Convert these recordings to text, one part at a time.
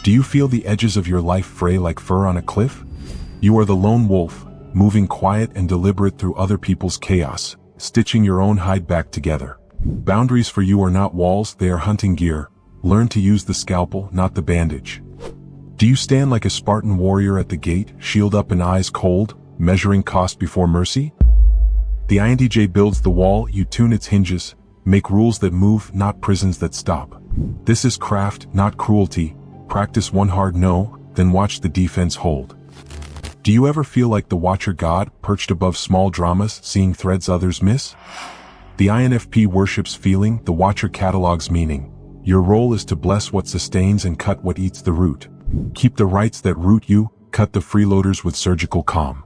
Do you feel the edges of your life fray like fur on a cliff? You are the lone wolf, moving quiet and deliberate through other people's chaos, stitching your own hide back together. Boundaries for you are not walls, they are hunting gear. Learn to use the scalpel, not the bandage. Do you stand like a Spartan warrior at the gate, shield up and eyes cold, measuring cost before mercy? The intj builds the wall, you tune its hinges, make rules that move, not prisons that stop. This is craft, not cruelty. Practice one hard no, then watch the defense hold. Do you ever feel like the watcher god, perched above small dramas, seeing threads others miss? The infp worships feeling, the watcher catalogs meaning. Your role is to bless what sustains and cut what eats the root. Keep the rights that root you, cut the freeloaders with surgical calm.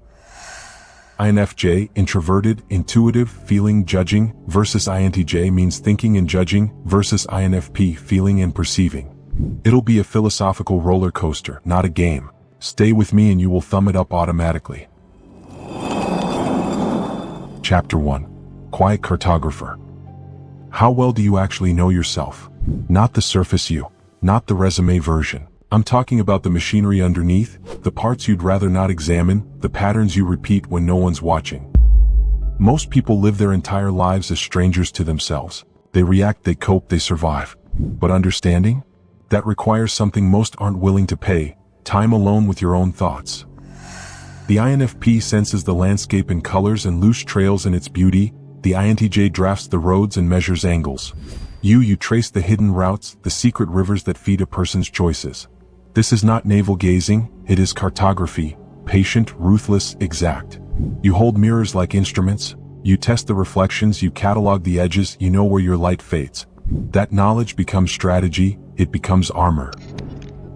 Infj, introverted, intuitive, feeling, judging, versus intj means thinking and judging, versus infp, feeling and perceiving. It'll be a philosophical roller coaster, not a game. Stay with me and you will thumb it up automatically. Chapter 1. Quiet Cartographer. How well do you actually know yourself? Not the surface you, not the resume version. I'm talking about the machinery underneath, the parts you'd rather not examine, the patterns you repeat when no one's watching. Most people live their entire lives as strangers to themselves. They react, they cope, they survive. But understanding? That requires something most aren't willing to pay, time alone with your own thoughts. The infp senses the landscape in colors and loose trails in its beauty. The intj drafts the roads and measures angles. You trace the hidden routes, the secret rivers that feed a person's choices. This is not navel-gazing, it is cartography, patient, ruthless, exact. You hold mirrors like instruments, you test the reflections, you catalog the edges, you know where your light fades. That knowledge becomes strategy, it becomes armor.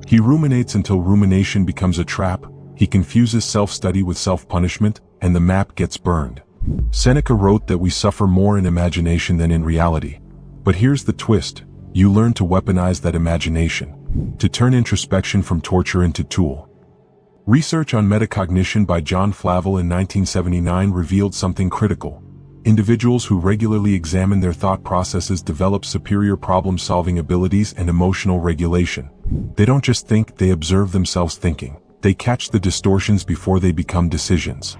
He ruminates until rumination becomes a trap, he confuses self-study with self-punishment, and the map gets burned. Seneca wrote that we suffer more in imagination than in reality. But here's the twist, you learn to weaponize that imagination, to turn introspection from torture into tool. Research on metacognition by John Flavel in 1979 revealed something critical. Individuals who regularly examine their thought processes develop superior problem-solving abilities and emotional regulation. They don't just think, they observe themselves thinking. They catch the distortions before they become decisions.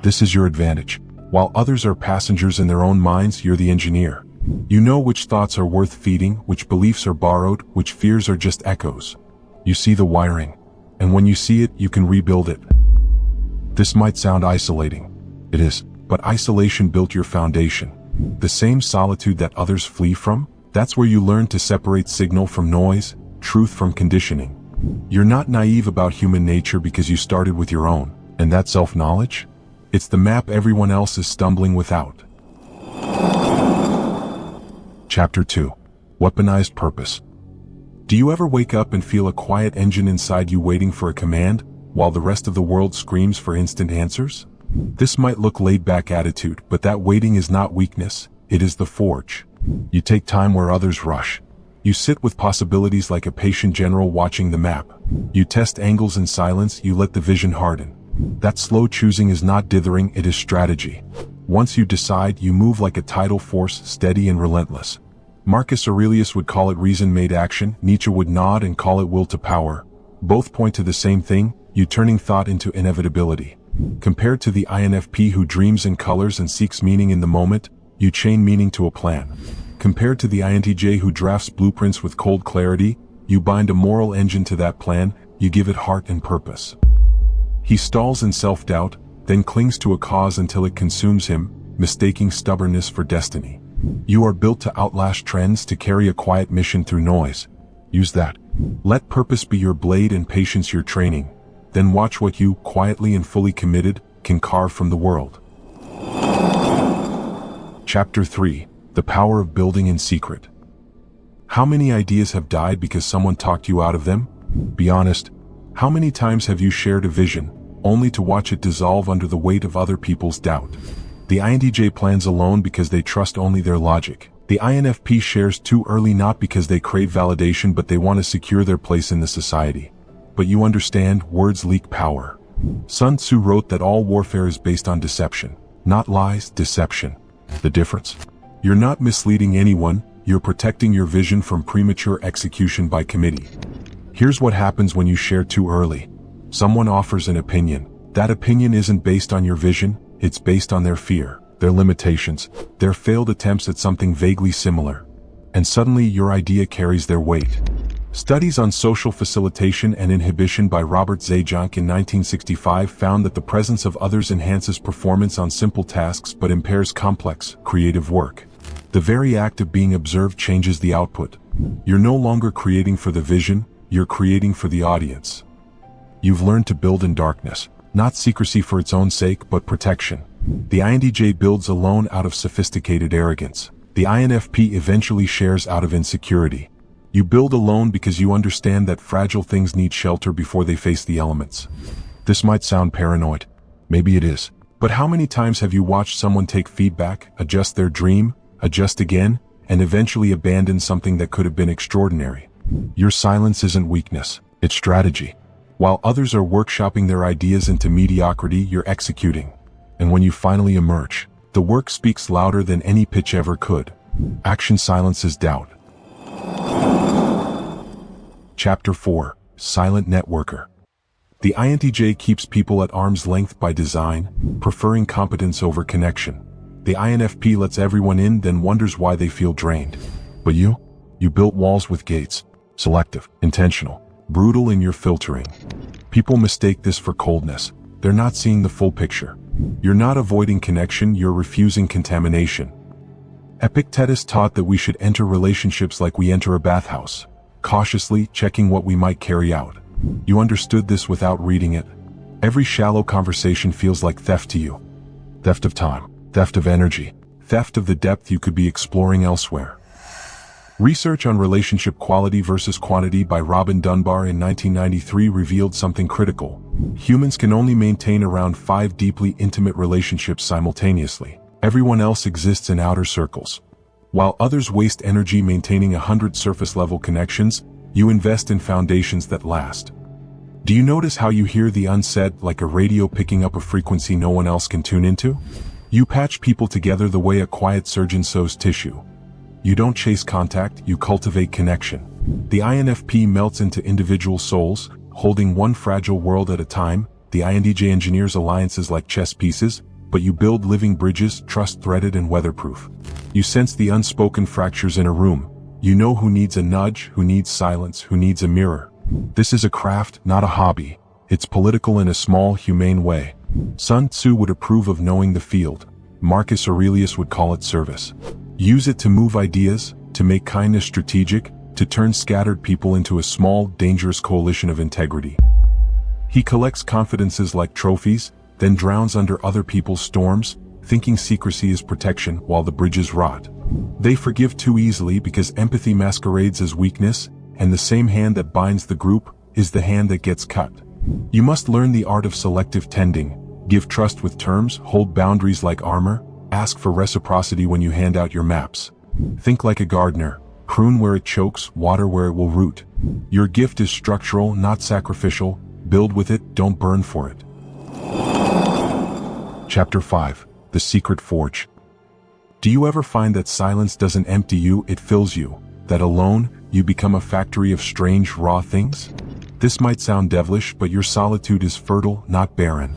This is your advantage. While others are passengers in their own minds, you're the engineer. You know which thoughts are worth feeding, which beliefs are borrowed, which fears are just echoes. You see the wiring. And when you see it, you can rebuild it. This might sound isolating. It is. But isolation built your foundation. The same solitude that others flee from, that's where you learn to separate signal from noise, truth from conditioning. You're not naive about human nature because you started with your own. And that self-knowledge? It's the map everyone else is stumbling without. Chapter 2. Weaponized Purpose. Do you ever wake up and feel a quiet engine inside you waiting for a command, while the rest of the world screams for instant answers? This might look laid-back attitude, but that waiting is not weakness, it is the forge. You take time where others rush. You sit with possibilities like a patient general watching the map. You test angles in silence, you let the vision harden. That slow choosing is not dithering, it is strategy. Once you decide, you move like a tidal force, steady and relentless. Marcus Aurelius would call it reason-made action, Nietzsche would nod and call it will to power. Both point to the same thing, you turning thought into inevitability. Compared to the infp who dreams in colors and seeks meaning in the moment, you chain meaning to a plan. Compared to the intj who drafts blueprints with cold clarity, you bind a moral engine to that plan, you give it heart and purpose. He stalls in self-doubt, then clings to a cause until it consumes him, mistaking stubbornness for destiny. You are built to outlast trends, to carry a quiet mission through noise. Use that. Let purpose be your blade and patience your training. Then watch what you, quietly and fully committed, can carve from the world. Chapter 3. The Power of Building in Secret. How many ideas have died because someone talked you out of them? Be honest. How many times have you shared a vision, only to watch it dissolve under the weight of other people's doubt? The intj plans alone because they trust only their logic. The infp shares too early not because they crave validation but they want to secure their place in the society. But you understand, words leak power. Sun Tzu wrote that all warfare is based on deception. Not lies, deception. The difference? You're not misleading anyone, you're protecting your vision from premature execution by committee. Here's what happens when you share too early. Someone offers an opinion. That opinion isn't based on your vision, it's based on their fear, their limitations, their failed attempts at something vaguely similar. And suddenly your idea carries their weight. Studies on social facilitation and inhibition by Robert Zajonc in 1965 found that the presence of others enhances performance on simple tasks but impairs complex, creative work. The very act of being observed changes the output. You're no longer creating for the vision, you're creating for the audience. You've learned to build in darkness, not secrecy for its own sake but protection. The intj builds alone out of sophisticated arrogance. The infp eventually shares out of insecurity. You build alone because you understand that fragile things need shelter before they face the elements. This might sound paranoid. Maybe it is. But how many times have you watched someone take feedback, adjust their dream, adjust again, and eventually abandon something that could have been extraordinary? Your silence isn't weakness, it's strategy. While others are workshopping their ideas into mediocrity, you're executing. And when you finally emerge, the work speaks louder than any pitch ever could. Action silences doubt. Chapter 4. Silent Networker. The intj keeps people at arm's length by design, preferring competence over connection. The infp lets everyone in, then wonders why they feel drained. But you built walls with gates. Selective, intentional, brutal in your filtering. People mistake this for coldness. They're not seeing the full picture. You're not avoiding connection, you're refusing contamination. Epictetus taught that we should enter relationships like we enter a bathhouse, cautiously checking what we might carry out. You understood this without reading it. Every shallow conversation feels like theft to you. Theft of time, theft of energy, theft of the depth you could be exploring elsewhere. Research on relationship quality versus quantity by Robin Dunbar in 1993 revealed something critical. Humans can only maintain around 5 deeply intimate relationships simultaneously. Everyone else exists in outer circles. While others waste energy maintaining 100 surface-level connections, you invest in foundations that last. Do you notice how you hear the unsaid like a radio picking up a frequency no one else can tune into? You patch people together the way a quiet surgeon sews tissue. You don't chase contact, you cultivate connection. The infp melts into individual souls, holding one fragile world at a time. The intj engineers alliances like chess pieces, but you build living bridges, trust-threaded and weatherproof. You sense the unspoken fractures in a room. You know who needs a nudge, who needs silence, who needs a mirror. This is a craft, not a hobby. It's political in a small, humane way. Sun Tzu would approve of knowing the field. Marcus Aurelius would call it service. Use it to move ideas, to make kindness strategic, to turn scattered people into a small, dangerous coalition of integrity. He collects confidences like trophies, then drowns under other people's storms, thinking secrecy is protection while the bridges rot. They forgive too easily because empathy masquerades as weakness, and the same hand that binds the group is the hand that gets cut. You must learn the art of selective tending, give trust with terms, hold boundaries like armor, ask for reciprocity when you hand out your maps. Think like a gardener, prune where it chokes, water where it will root. Your gift is structural, not sacrificial. Build with it, don't burn for it. Chapter 5. The Secret Forge. Do you ever find that silence doesn't empty you, it fills you? That alone, you become a factory of strange, raw things? This might sound devilish, but your solitude is fertile, not barren.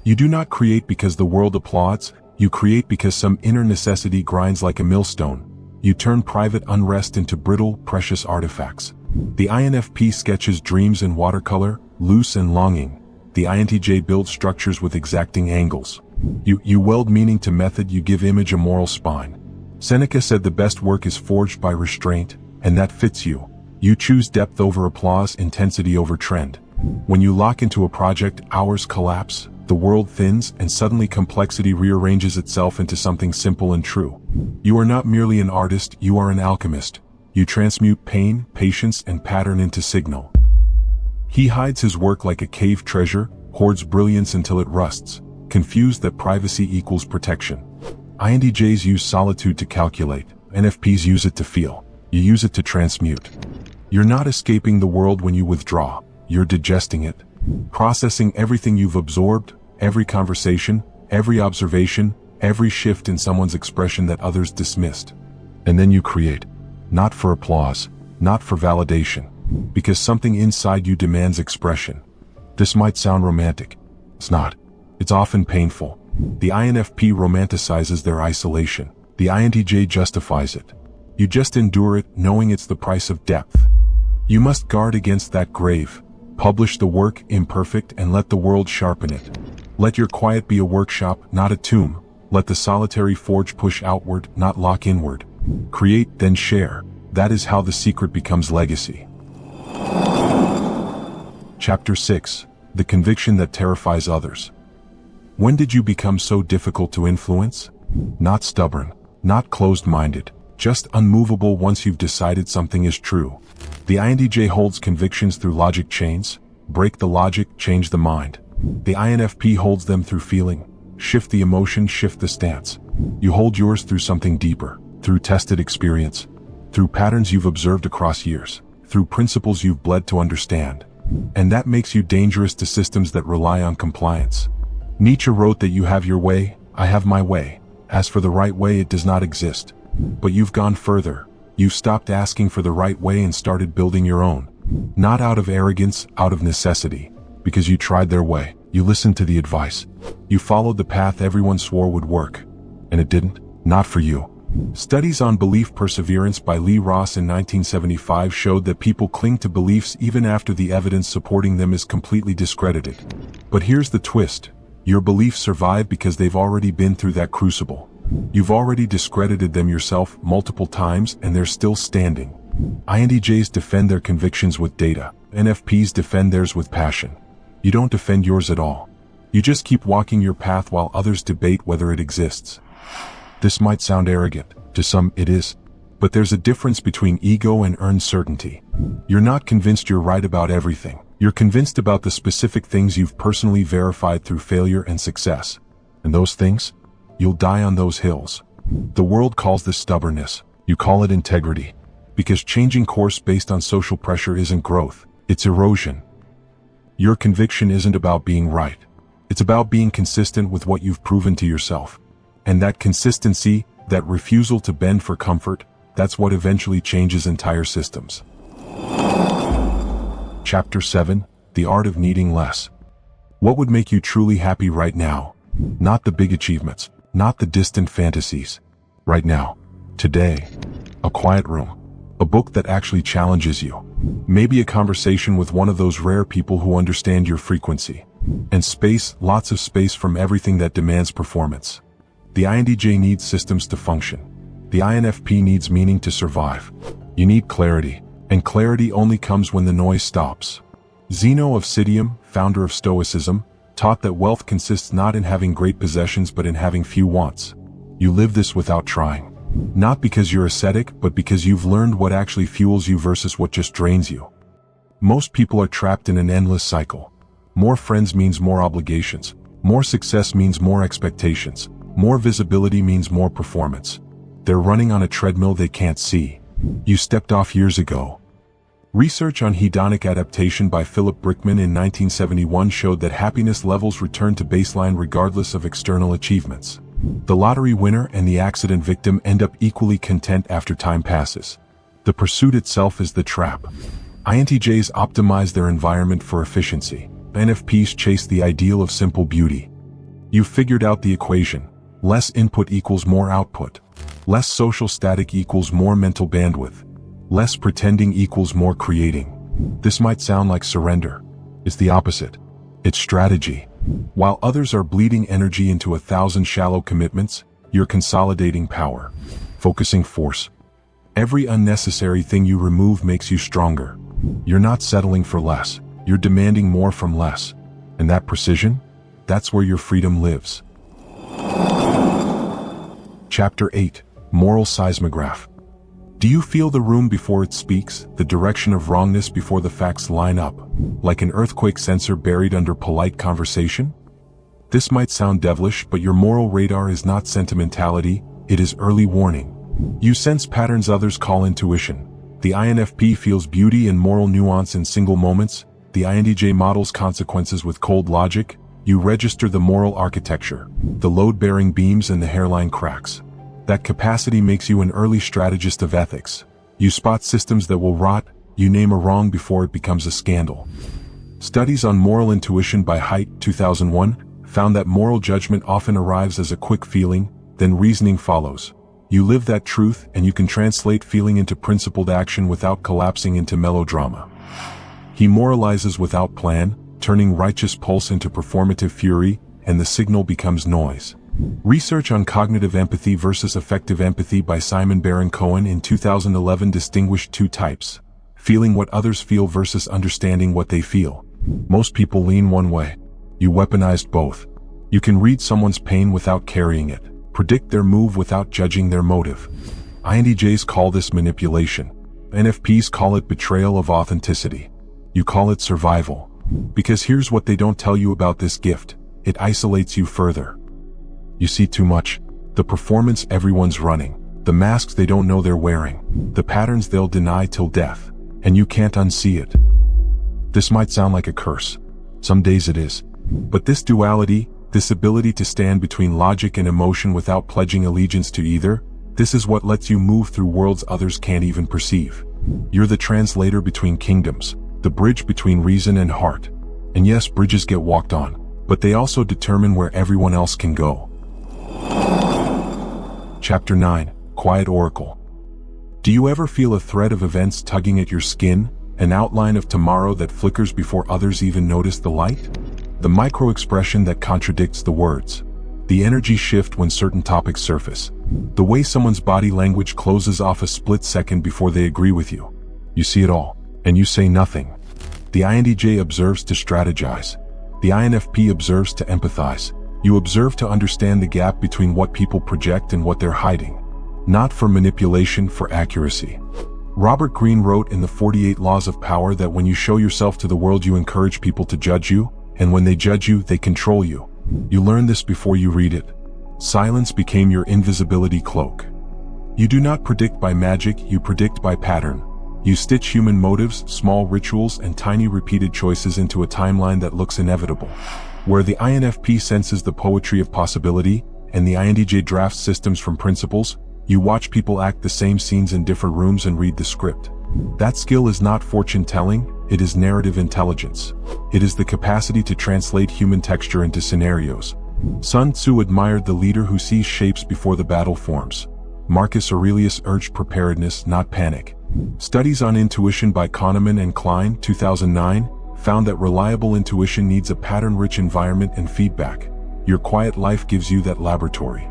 You do not create because the world applauds, you create because some inner necessity grinds like a millstone. You turn private unrest into brittle, precious artifacts. The infp sketches dreams in watercolor, loose and longing. The intj builds structures with exacting angles. You weld meaning to method, you give image a moral spine. Seneca said the best work is forged by restraint, and that fits you. You choose depth over applause, intensity over trend. When you lock into a project, hours collapse, the world thins, and suddenly complexity rearranges itself into something simple and true. You are not merely an artist, you are an alchemist. You transmute pain, patience, and pattern into signal. He hides his work like a cave treasure, hoards brilliance until it rusts, confused that privacy equals protection. intjs use solitude to calculate, NFPs use it to feel. You use it to transmute. You're not escaping the world when you withdraw, you're digesting it. Processing everything you've absorbed, every conversation, every observation, every shift in someone's expression that others dismissed. And then you create. Not for applause, not for validation, Because something inside you demands expression. This might sound romantic. It's not. It's often painful. The infp romanticizes their isolation. The intj justifies it. You just endure it, knowing it's the price of depth. You must guard against that grave. Publish the work, imperfect, and let the world sharpen it. Let your quiet be a workshop, not a tomb. Let the solitary forge push outward, not lock inward. Create, then share. That is how the secret becomes legacy. Chapter 6. The conviction that terrifies others. When did you become so difficult to influence? Not stubborn, not closed-minded, just unmovable once you've decided something is true. The intj holds convictions through logic chains. Break the logic, change the mind. The infp holds them through feeling. Shift the emotion, shift the stance. You hold yours through something deeper, through tested experience, through patterns you've observed across years, through principles you've bled to understand. And that makes you dangerous to systems that rely on compliance. Nietzsche wrote that you have your way, I have my way. As for the right way, it does not exist. But you've gone further. You've stopped asking for the right way and started building your own. Not out of arrogance, out of necessity. Because you tried their way. You listened to the advice. You followed the path everyone swore would work. And it didn't. Not for you. Studies on belief perseverance by Lee Ross in 1975 showed that people cling to beliefs even after the evidence supporting them is completely discredited. But here's the twist. Your beliefs survive because they've already been through that crucible. You've already discredited them yourself multiple times and they're still standing. INTJs defend their convictions with data. NFPs defend theirs with passion. You don't defend yours at all. You just keep walking your path while others debate whether it exists. This might sound arrogant. To some, it is. But there's a difference between ego and earned certainty. You're not convinced you're right about everything. You're convinced about the specific things you've personally verified through failure and success. And those things? You'll die on those hills. The world calls this stubbornness. You call it integrity. Because changing course based on social pressure isn't growth, it's erosion. Your conviction isn't about being right. It's about being consistent with what you've proven to yourself. And that consistency, that refusal to bend for comfort, that's what eventually changes entire systems. Chapter 7. The Art of Needing Less. What would make you truly happy right now? Not the big achievements, not the distant fantasies. Right now. Today. A quiet room. A book that actually challenges you. Maybe a conversation with one of those rare people who understand your frequency. And space, lots of space from everything that demands performance. The INTJ needs systems to function. The INFP needs meaning to survive. You need clarity. And clarity only comes when the noise stops. Zeno of Citium, founder of Stoicism, taught that wealth consists not in having great possessions but in having few wants. You live this without trying. Not because you're ascetic, but because you've learned what actually fuels you versus what just drains you. Most people are trapped in an endless cycle. More friends means more obligations. More success means more expectations. More visibility means more performance. They're running on a treadmill they can't see. You stepped off years ago. Research on hedonic adaptation by Philip Brickman in 1971 showed that happiness levels return to baseline regardless of external achievements. The lottery winner and the accident victim end up equally content after time passes. The pursuit itself is the trap. INTJs optimize their environment for efficiency. NFPs chase the ideal of simple beauty. You've figured out the equation. Less input equals more output. Less social static equals more mental bandwidth. Less pretending equals more creating. This might sound like surrender. It's the opposite. It's strategy. While others are bleeding energy into 1,000 shallow commitments, you're consolidating power. Focusing force. Every unnecessary thing you remove makes you stronger. You're not settling for less. You're demanding more from less. And that precision? That's where your freedom lives. Chapter 8. Moral Seismograph. Do you feel the room before it speaks, the direction of wrongness before the facts line up, like an earthquake sensor buried under polite conversation? This might sound devilish, but your moral radar is not sentimentality, it is early warning. You sense patterns others call intuition. The INFP feels beauty and moral nuance in single moments. The INTJ models consequences with cold logic. You register the moral architecture, the load-bearing beams and the hairline cracks. That capacity makes you an early strategist of ethics. You spot systems that will rot, You name a wrong before it becomes a scandal. Studies on moral intuition by Haidt, 2001, found that moral judgment often arrives as a quick feeling, then reasoning follows. You live that truth and you can translate feeling into principled action without collapsing into melodrama. He moralizes without plan, turning righteous pulse into performative fury, and the signal becomes noise. Research on cognitive empathy versus affective empathy by Simon Baron-Cohen in 2011 distinguished two types: feeling what others feel versus understanding what they feel. Most people lean one way. You weaponized both. You can read someone's pain without carrying it, predict their move without judging their motive. INTJs call this manipulation. NFPs call it betrayal of authenticity. You call it survival. Because here's what they don't tell you about this gift: it isolates you further. You see too much. The performance everyone's running, the masks they don't know they're wearing, the patterns they'll deny till death, and you can't unsee it. This might sound like a curse. Some days it is. But this duality, this ability to stand between logic and emotion without pledging allegiance to either, this is what lets you move through worlds others can't even perceive. You're the translator between kingdoms, the bridge between reason and heart. And yes, bridges get walked on, but they also determine where everyone else can go. Chapter 9, Quiet Oracle. Do you ever feel a thread of events tugging at your skin, an outline of tomorrow that flickers before others even notice the light? The micro-expression that contradicts the words. The energy shift when certain topics surface. The way someone's body language closes off a split second before they agree with you. You see it all, and you say nothing. The INTJ observes to strategize. The INFP observes to empathize. You observe to understand the gap between what people project and what they're hiding. Not for manipulation, for accuracy. Robert Greene wrote in the 48 Laws of Power that when you show yourself to the world, you encourage people to judge you, and when they judge you, they control you. You learn this before you read it. Silence became your invisibility cloak. You do not predict by magic, you predict by pattern. You stitch human motives, small rituals, and tiny repeated choices into a timeline that looks inevitable. Where the INFP senses the poetry of possibility, and the INTJ drafts systems from principles, you watch people act the same scenes in different rooms and read the script. That skill is not fortune-telling, it is narrative intelligence. It is the capacity to translate human texture into scenarios. Sun Tzu admired the leader who sees shapes before the battle forms. Marcus Aurelius urged preparedness, not panic. Studies on intuition by Kahneman and Klein, 2009, found that reliable intuition needs a pattern-rich environment and feedback. Your quiet life gives you that laboratory.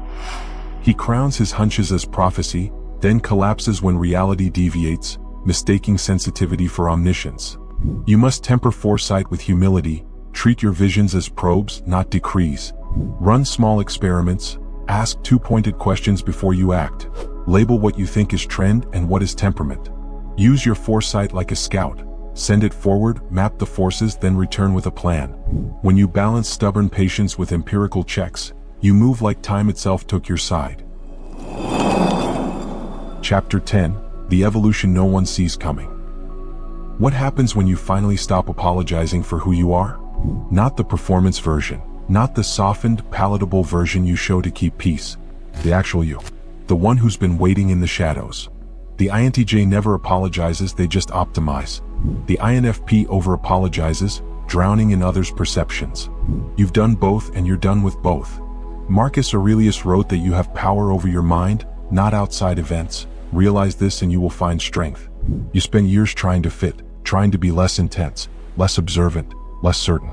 He crowns his hunches as prophecy, then collapses when reality deviates, mistaking sensitivity for omniscience. You must temper foresight with humility, treat your visions as probes, not decrees. Run small experiments, ask two-pointed questions before you act. Label what you think is trend and what is temperament. Use your foresight like a scout. Send it forward, map the forces, then return with a plan. When you balance stubborn patience with empirical checks, you move like time itself took your side. Chapter 10, The Evolution No One Sees Coming. What happens when you finally stop apologizing for who you are? Not the performance version, not the softened, palatable version you show to keep peace. The actual you. The one who's been waiting in the shadows. The INTJ never apologizes, they just optimize. The INFP over-apologizes, drowning in others' perceptions. You've done both and you're done with both. Marcus Aurelius wrote that you have power over your mind, not outside events. Realize this and you will find strength. You spent years trying to fit, trying to be less intense, less observant, less certain.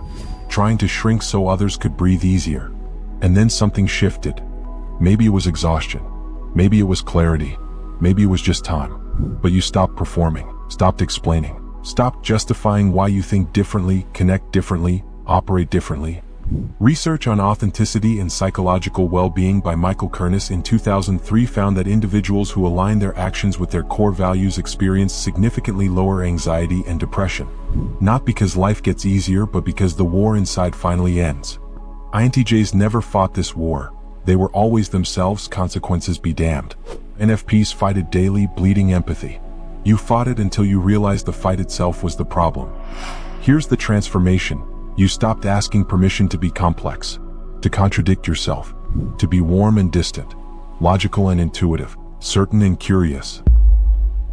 Trying to shrink so others could breathe easier. And then something shifted. Maybe it was exhaustion. Maybe it was clarity. Maybe it was just time. But you stopped performing, stopped explaining, stopped justifying why you think differently, connect differently, operate differently. Research on authenticity and psychological well-being by Michael Kernis in 2003 found that individuals who align their actions with their core values experience significantly lower anxiety and depression. Not because life gets easier, but because the war inside finally ends. INTJs never fought this war. They were always themselves, consequences be damned. NFPs fight it daily, bleeding empathy. You fought it until you realized the fight itself was the problem. Here's the transformation. You stopped asking permission to be complex, to contradict yourself, to be warm and distant, logical and intuitive, certain and curious.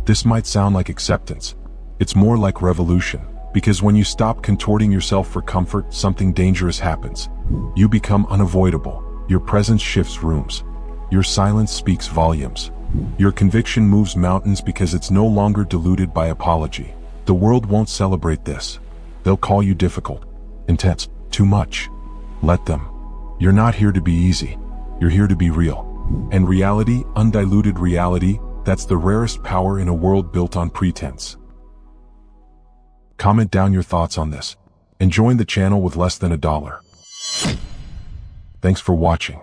This might sound like acceptance. It's more like revolution, because when you stop contorting yourself for comfort, something dangerous happens. You become unavoidable. Your presence shifts rooms. Your silence speaks volumes. Your conviction moves mountains because it's no longer diluted by apology. The world won't celebrate this. They'll call you difficult, intense, too much. Let them. You're not here to be easy. You're here to be real. And reality, undiluted reality, that's the rarest power in a world built on pretense. Comment down your thoughts on this, and join the channel with less than $1. Thanks for watching.